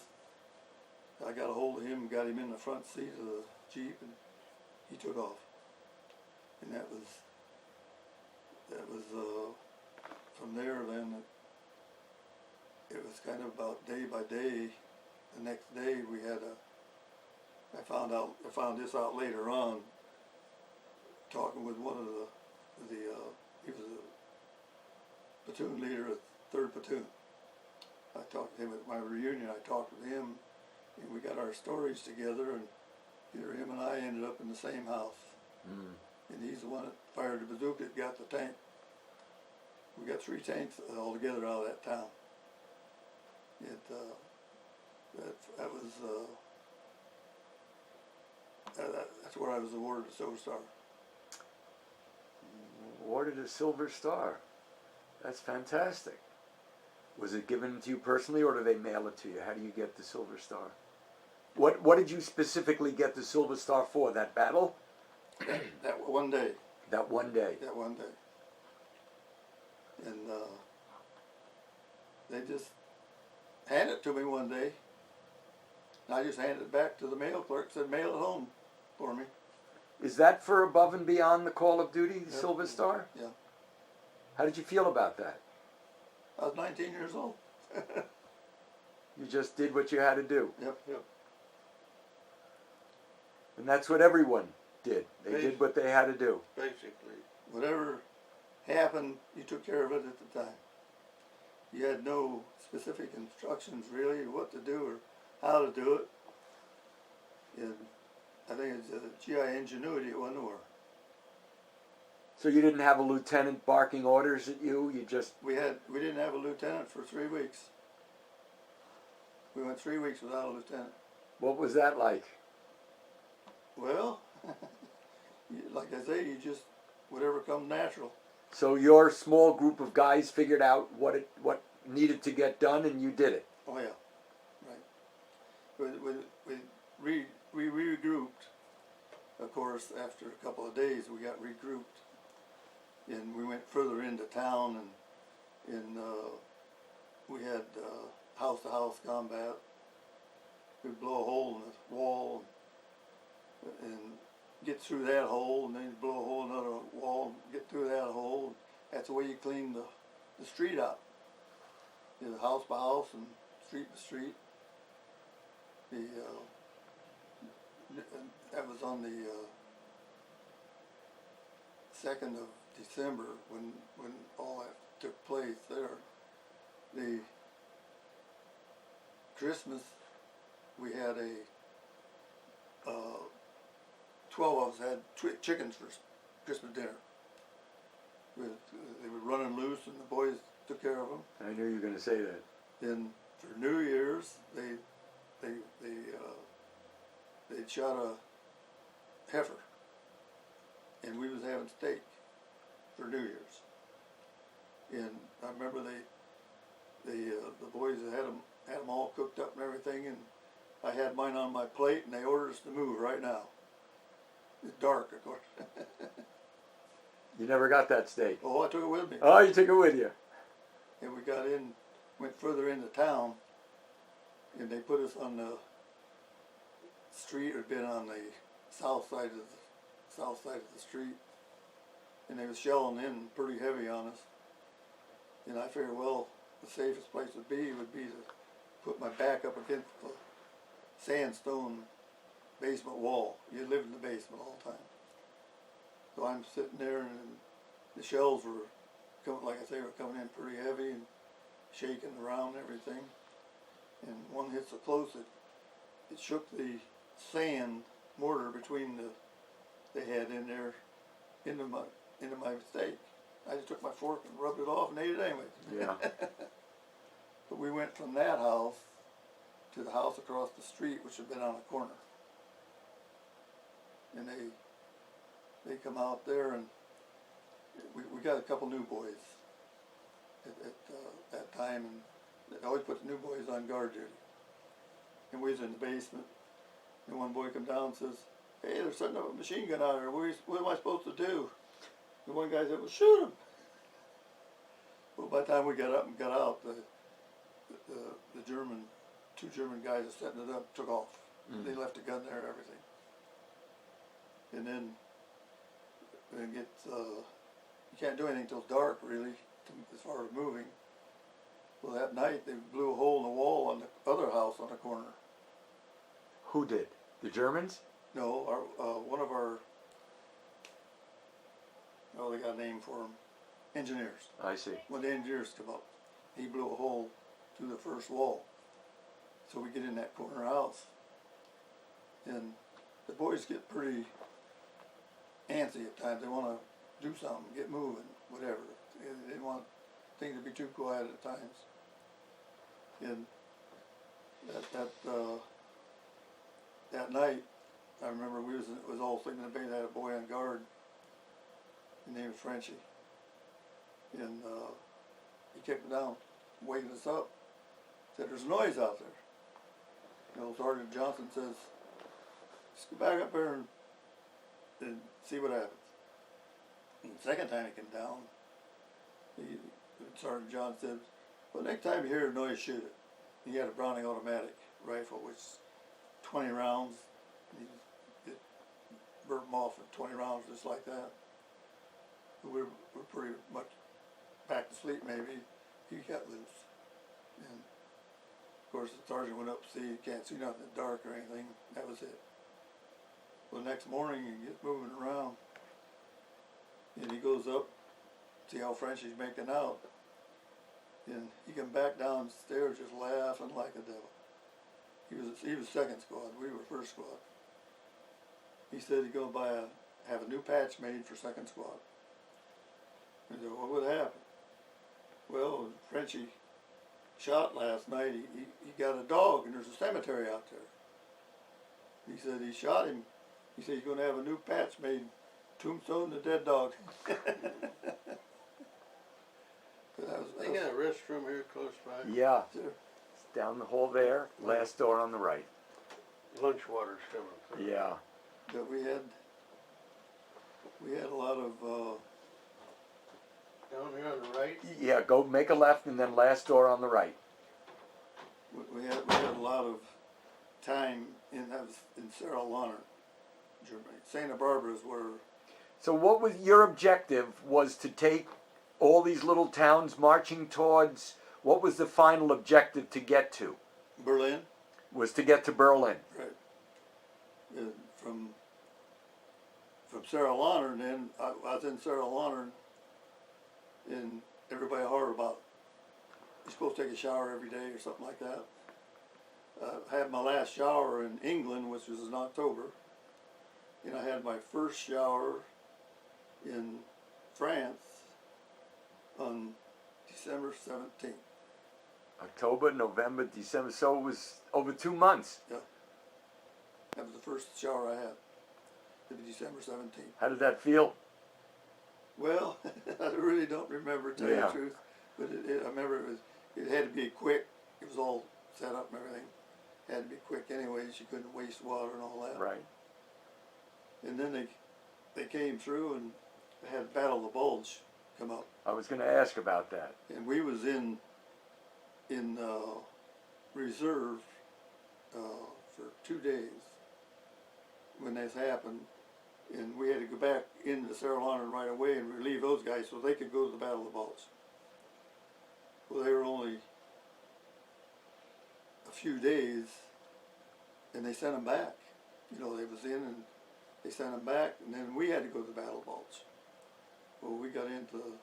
I got a hold of him and got him in the front seat of the Jeep, and he took off. and that was from there. Then it was kind of about day by day. The next day we had I found this out later on, talking with one of he was a platoon leader of 3rd Platoon. I talked to him at my reunion. I talked with him, and we got our stories together, and either him and I ended up in the same house. And he's the one that fired the bazooka that got the tank. We got 3 tanks altogether out of that town. That's where I was awarded the Silver Star. Awarded a Silver Star. That's fantastic. Was it given to you personally, or do they mail it to you? How do you get the Silver Star? What did you specifically get the Silver Star for? That battle? That one day. That one day. That one day. And they just handed it to me one day. And I just handed it back to the mail clerk, said mail it home for me. Is that for above and beyond the call of duty, the Yep. Silver Star? Yeah. How did you feel about that? I was 19 years old. You just did what you had to do. Yep. And that's what everyone did. They did what they had to do. Basically. Whatever happened, you took care of it at the time. You had no specific instructions really what to do or how to do it. And I think it's GI ingenuity at one war. So you didn't have a lieutenant barking orders at you? You just... We didn't have a lieutenant for 3 weeks. We went 3 weeks without a lieutenant. What was that like? Well, like I say, you just, whatever comes natural. So your small group of guys figured out what needed to get done, and you did it. Oh yeah, right. We regrouped. Of course, after a couple of days, we got regrouped, and we went further into town, and we had house-to-house combat. We'd blow a hole in the wall and get through that hole, and then blow a hole in another wall and get through that hole. That's the way you clean the street out. You know, house by house and street by street. That was on the 2nd of December when all that took place there. The Christmas, we had 12 of us had chickens for Christmas dinner. They were running loose, and the boys took care of them. I knew you were going to say that. Then for New Year's, they shot a heifer, and we was having steak for New Year's. And I remember the boys had them all cooked up and everything, and I had mine on my plate, and they ordered us to move right now. It's dark, of course. You never got that steak. Oh, I took it with me. Oh, you took it with you. And we went further into town, and they put us on the street. It had been on the south side of the street, and they was shelling in pretty heavy on us. And I figured, well, the safest place would be to put my back up against the sandstone basement wall. You live in the basement all the time. So I'm sitting there, and the shells were coming, like I say, were coming in pretty heavy and shaking around and everything. And one hit so close it shook the sand mortar between they had in there into my steak. I just took my fork and rubbed it off and ate it anyway. Yeah. But we went from that house to the house across the street, which had been on a corner. And they come out there, and we got a couple new boys at that time, and they always put the new boys on guard duty. And we was in the basement, and one boy come down and says, "Hey, they're setting up a machine gun out here. What am I supposed to do?" And one guy said, "Well, shoot him." Well, by the time we got up and got out, the two German guys that setting it up took off. They left the gun there and everything. And then and it gets, you can't do anything till dark really, as far as moving. Well, that night they blew a hole in the wall on the other house on the corner. Who did? The Germans? No, one of our, oh, they got a name for them, engineers. I see. When the engineers come up, he blew a hole through the first wall. So we get in that corner house, and the boys get pretty antsy at times. They want to do something, get moving, whatever. They didn't want things to be too quiet at times. And that night, I remember we was all sleeping in the bed. They had a boy on guard. His name was Frenchie, and he kept down, waking us up. Said, "There's noise out there." You know, Sergeant Johnson says, "Just go back up there and see what happens." And the second time he came down, Sergeant John said, "Well, next time you hear a noise, shoot it." He had a Browning automatic rifle, which is 20 rounds. It burnt them off in 20 rounds just like that. We're pretty much back to sleep maybe. He got loose. And of course the sergeant went up to see, you can't see nothing in the dark or anything. That was it. Well, the next morning he gets moving around, and he goes up, see how Frenchie's making out. And he come back downstairs just laughing like a devil. He was second squad, we were first squad. He said he's gonna have a new patch made for second squad. I said, "What would happen?" "Well, Frenchie shot last night. He got a dog, and there's a cemetery out there." He said he shot him. He said he's going to have a new patch made, tombstone the dead dog. They got a restroom here close by. Yeah. Sure. It's down the hall there, last door on the right. Lunch water's coming through. Yeah. But we had a lot of Down here on the right. Yeah, go make a left and then last door on the right. we had a lot of time in Sarah Lonner, Germany. Santa Barbara's were. So what was your objective? Was to take all these little towns marching towards, what was the final objective to get to? Berlin. Was to get to Berlin. Right. From Sarah Lonner, and then I was in Sarah Lonner, and everybody heard about you're supposed to take a shower every day or something like that. I had my last shower in England, which was in October, and I had my first shower in France on December 17th. October, November, December, so it was over 2 months. Yeah. That was the first shower I had. It was December 17th. How did that feel? Well, I really don't remember, to tell you Yeah. the truth, but I remember it had to be quick. It was all set up and everything. It had to be quick anyways. You couldn't waste water and all that. Right. And then they came through and they had Battle of the Bulge come up. I was going to ask about that. And we was in reserve for 2 days when this happened, and we had to go back into Sarah Lonner right away and relieve those guys so they could go to the Battle of the Bulge. Well, they were only a few days, and they sent them back. You know, they was in and they sent them back, and then we had to go to the Battle of the Bulge. Well, we got into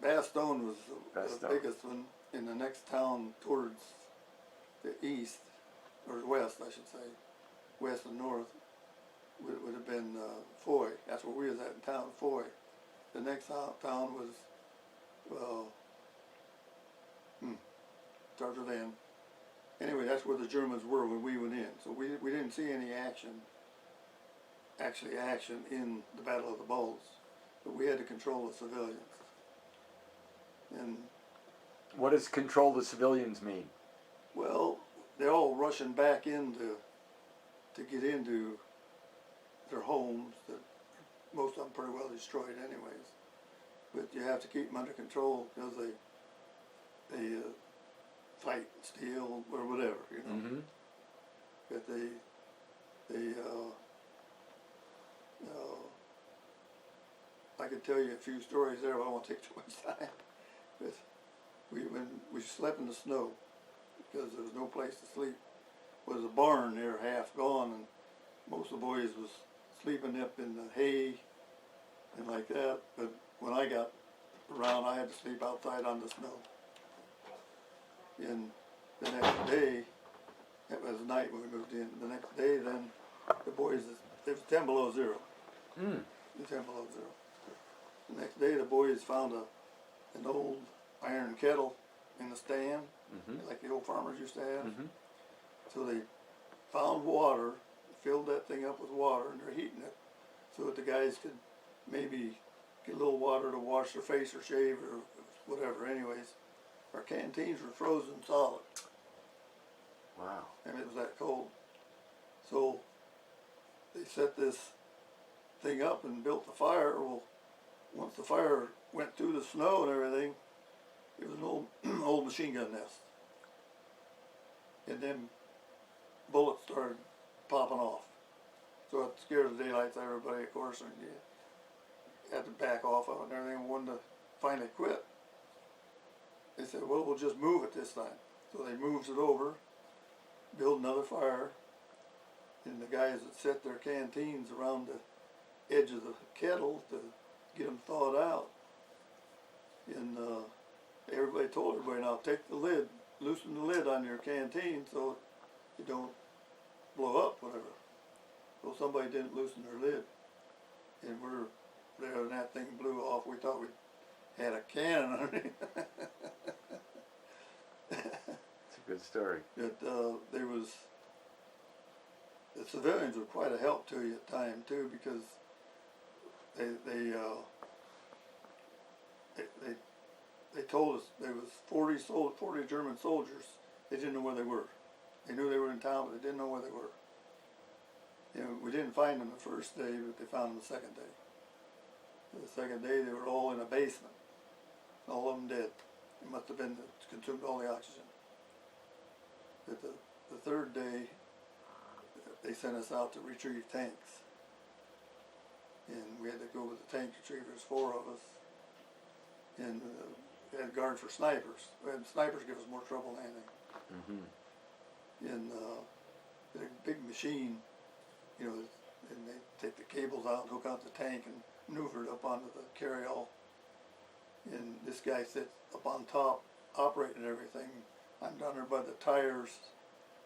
Bastogne was the biggest one, in the next town towards the east, or west I should say, west and north, would have been Foy. That's where we was at in town, Foy. The next town was, starts with N. Anyway, that's where the Germans were when we went in. So we didn't see any action in the Battle of the Bulge, but we had to control the civilians. And What does control the civilians mean? well, they're all rushing back to get into their homes that most of them pretty well destroyed anyways. But you have to keep them under control because they fight, steal, or whatever, you know. Mm-hmm. But I could tell you a few stories there, but I won't take too much time. But when we slept in the snow because there was no place to sleep. Was a barn there half gone, and most of the boys was sleeping up in the hay and like that. But when I got around, I had to sleep outside on the snow. And the next day, it was night when we moved in. The next day, then the boys, it was 10 below zero. Mm. It was 10 below zero. The next day, the boys found an old iron kettle in the stand, like the old farmers used to have. So they found water, filled that thing up with water, and they're heating it so that the guys could maybe get a little water to wash their face or shave or whatever. Anyways, our canteens were frozen solid. Wow. And it was that cold. So they set this thing up and built the fire. Well, once the fire went through the snow and everything, it was an old old machine gun nest. And then bullets started popping off. So it scared the daylights out of everybody, of course, and you had to back off of it and everything. Wanted to finally quit. They said, well, we'll just move it this time. So they moved it over, built another fire, and the guys that set their canteens around the edge of the kettle to get them thawed out. And everybody told everybody, now take the lid, loosen the lid on your canteen so you don't blow up, whatever. Well, somebody didn't loosen their lid, and we're there, and that thing blew off. We thought we had a cannon underneath. It's a good story. That there was, the civilians were quite a help to you at the time too, because they told us there was 40 German soldiers. They didn't know where they were. They knew they were in town, but they didn't know where they were. You know, we didn't find them the first day, but they found them the second day. The second day, they were all in a basement. All of them dead. It must have been consumed all the oxygen. But the third day, they sent us out to retrieve tanks. And we had to go with the tank retrievers, 4 of us. And we had guard for snipers. Snipers give us more trouble than anything. And a big machine, you know, and they take the cables out and hook out the tank and maneuver it up onto the carryall. And this guy sits up on top, operating everything. I'm down there by the tires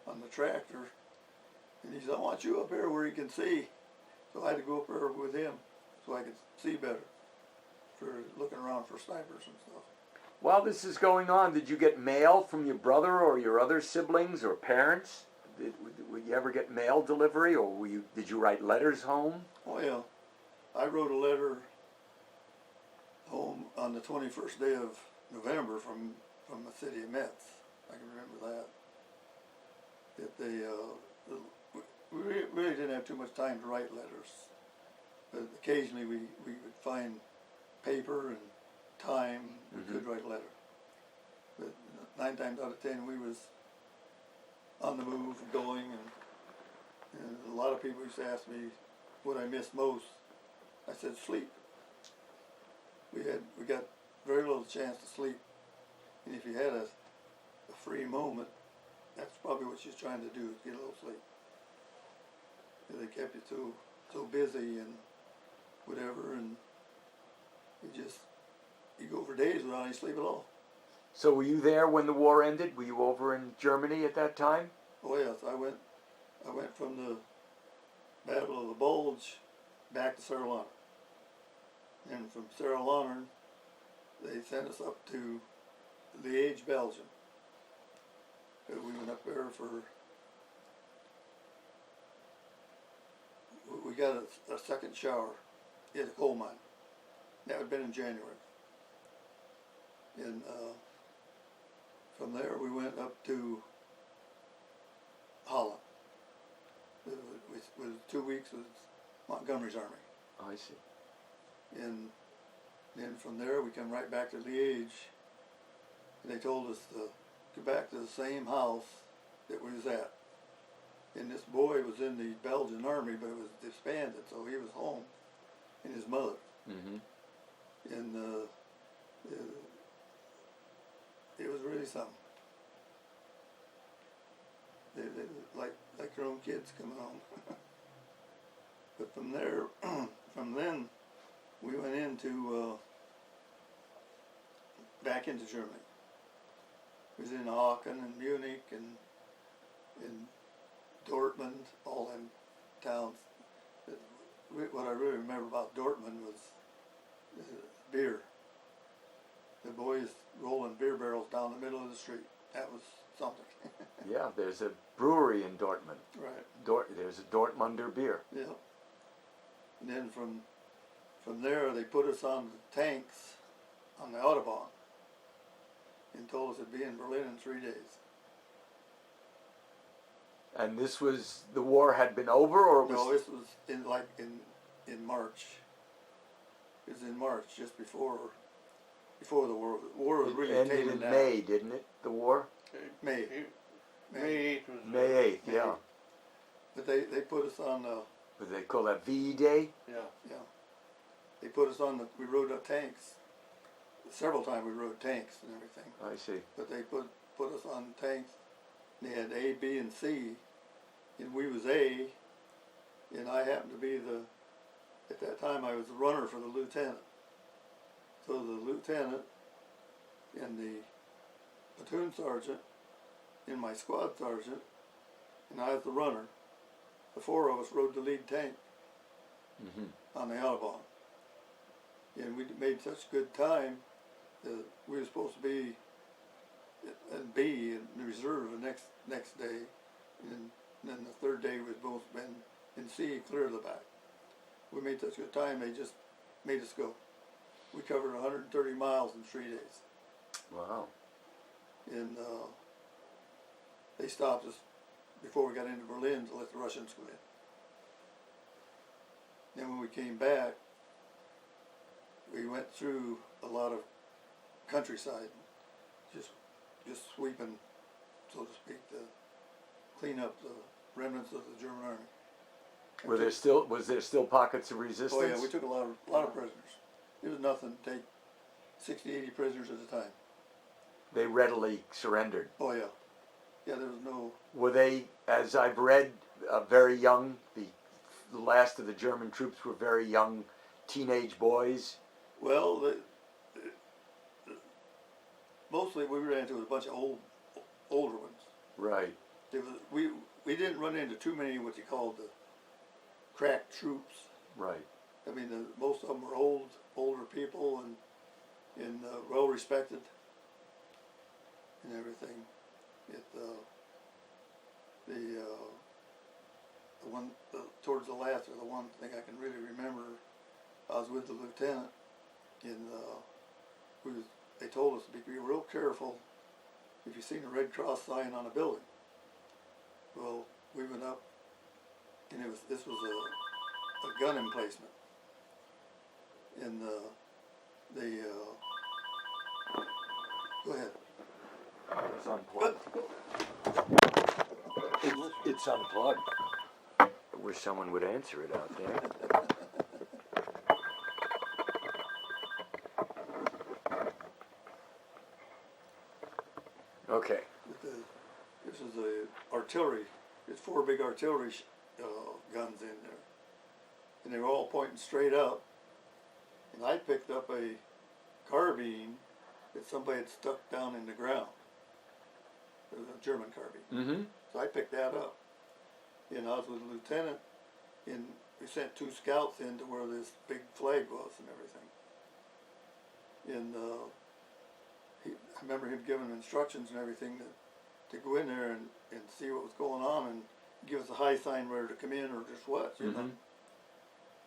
on the tractor. And he said, I want you up here where you can see. So I had to go up there with him so I could see better for looking around for snipers and stuff. While this is going on, did you get mail from your brother or your other siblings or parents? Would you ever get mail delivery, or did you write letters home? Oh yeah, I wrote a letter home on the 21st day of November from the city of Metz. I can remember that. We really didn't have too much time to write letters, but occasionally we would find paper and time, we could write a letter. But 9 times out of 10 we was on the move, going, and a lot of people used to ask me what I missed most. I said sleep. We got very little chance to sleep, and if you had a free moment, that's probably what she's trying to do, is get a little sleep. They kept you so busy and whatever, and you go for days without any sleep at all. So were you there when the war ended? Were you over in Germany at that time? Oh yes, I went from the Battle of the Bulge back to Sarah Lawner. And from Sarah Lawner, they sent us up to Liège, Belgium. We went up there we got a second shower in a coal mine. That had been in January. And from there we went up to Holland. It was 2 weeks with Montgomery's army. Oh, I see. And then from there we come right back to Liège. And they told us to go back to the same house that we was at. And this boy was in the Belgian army, but it was disbanded, so he was home, and his mother. Mm-hmm. And it was really something. They like their own kids coming home. But from there, from then, we went into back into Germany. We was in Aachen and Munich and Dortmund, all them towns. What I really remember about Dortmund was beer. The boys rolling beer barrels down the middle of the street. That was something. Yeah, there's a brewery in Dortmund. Right. There's a Dortmunder beer. Yeah. And then from there, they put us on the tanks on the Autobahn and told us it'd be in Berlin in 3 days. And this was, the war had been over, or it was? No, this was in March. It was in March, just before the war. The war was really ended taming in down. May, didn't it? The war. May. May 8th was May 8th. May Yeah. 8th. But they put us on But they call that VE Day. yeah. They put us on we rode up tanks. Several times we rode tanks and everything. I see. But they put us on tanks. They had A, B, and C, and we was A, and I happened to be at that time I was the runner for the lieutenant. So the lieutenant and the platoon sergeant and my squad sergeant, and I was the runner. The four of us rode the lead tank on the Autobahn. And we made such good time that we were supposed to be at B in reserve the next day, and then the third day we was both been in C, clear of the back. We made such good time, they just made us go. We covered 130 miles in 3 days. Wow. And they stopped us before we got into Berlin to let the Russians go in. Then when we came back, we went through a lot of countryside, just sweeping, so to speak, to clean up the remnants of the German army. Was there still pockets of resistance? Oh yeah, we took a lot of prisoners. It was nothing to take 60, 80 prisoners at a time. They readily surrendered. Oh yeah. Yeah, there was no... Were they, as I've read, very young? The last of the German troops were very young teenage boys? Well, mostly we ran into a bunch of older ones. Right. We didn't run into too many what you call the crack troops. Right. I mean, most of them were older people and well respected and everything. The one towards the last, or the one thing I can really remember, I was with the lieutenant, and they told us to be real careful if you seen a Red Cross sign on a building. Well, we went up, and this was a gun emplacement, and go ahead. It's unplugged. It's unplugged. I wish someone would answer it out there. Okay. This is the artillery. There's 4 big artillery guns in there, and they were all pointing straight up. And I picked up a carbine that somebody had stuck down in the ground. It was a German carbine. Mm-hmm. So I picked that up. And I was with the lieutenant, and we sent 2 scouts in to where this big flag was and everything. And I remember him giving instructions and everything to go in there and see what was going on and give us a high sign whether to come in or just what, you know.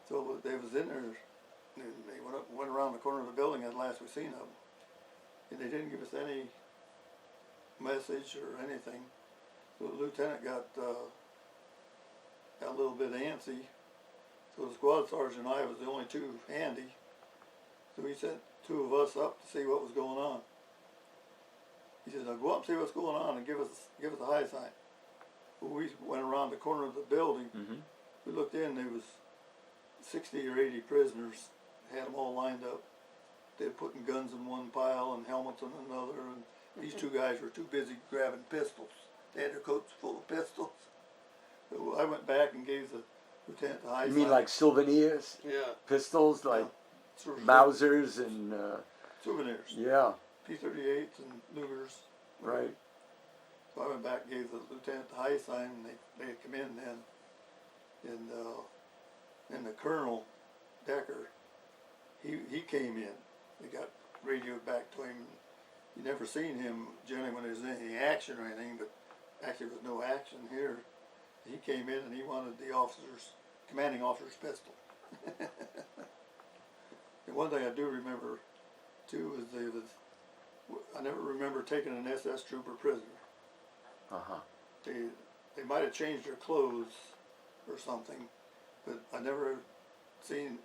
So they was in there, and they went around the corner of the building at last we seen them. And they didn't give us any message or anything. So the lieutenant got a little bit antsy. So the squad sergeant and I was the only 2 handy. So he sent 2 of us up to see what was going on. He said, "Now go up and see what's going on and give us a high sign." when we went around the corner of the building, Mm-hmm. we looked in, there was 60 or 80 prisoners, had them all lined up. They were putting guns in one pile and helmets in another, and these two guys were too busy grabbing pistols. They had their coats full of pistols. So I went back and gave the lieutenant the high You mean sign. like souvenirs? Yeah. Pistols, like Sort of Mausers and, souvenirs, yeah, P-38s and Lugers. right. So I went back and gave the lieutenant the high sign, and they had come in then. And the colonel, Decker, he came in. They got radioed back to him. You never seen him generally when there's any action or anything, but actually there was no action here. He came in and he wanted the commanding officer's pistol. And one thing I do remember too is I never remember taking an SS trooper prisoner. Uh-huh. They might have changed their clothes or something, but I never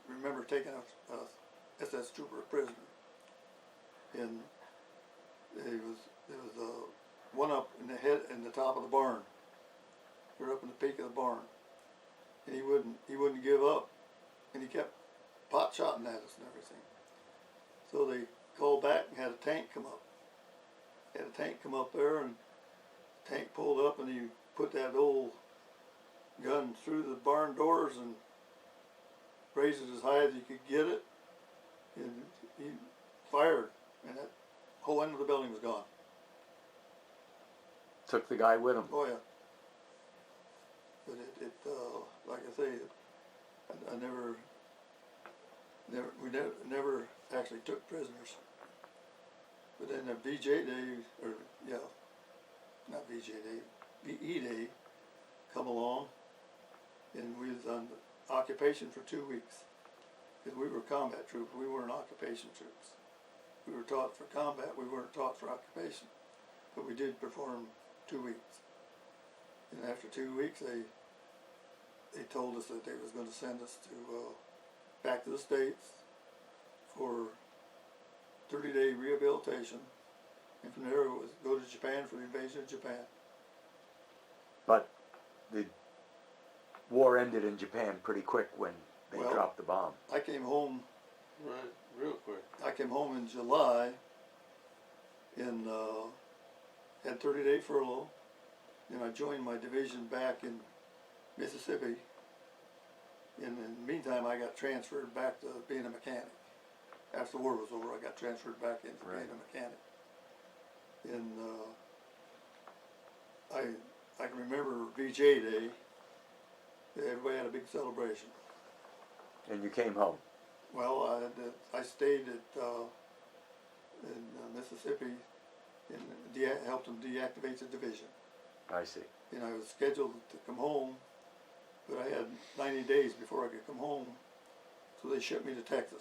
remember taking a SS trooper prisoner. And there was one up in the top of the barn. We were up in the peak of the barn, and he wouldn't give up, and he kept pot shotting at us and everything. So they called back and had a tank come up. Had a tank come up there, and the tank pulled up, and he put that old gun through the barn doors and raised it as high as he could get it, and he fired, and that whole end of the building was gone. Took the guy with him. Oh yeah. But like I say, we never actually took prisoners. But then the VJ Day, not VJ Day, VE Day, come along, and we was on occupation for 2 weeks. Because we were combat troops, we weren't occupation troops. We were taught for combat, we weren't taught for occupation. But we did perform 2 weeks. And after 2 weeks, they told us that they was going to send us back to the States for 30-day rehabilitation, and from there it was go to Japan for the invasion of Japan. But the war ended in Japan pretty quick when they Well, dropped the bomb. I came home. Right. Real quick. I came home in July, and had 30-day furlough. Then I joined my division back in Mississippi. And in the meantime, I got transferred back to being a mechanic. After the war was over, I got transferred back into being a mechanic. And I can remember VJ Day. Everybody had a big celebration. And you came home. Well, I stayed in Mississippi and helped them deactivate the division. I see. And I was scheduled to come home, but I had 90 days before I could come home, so they shipped me to Texas.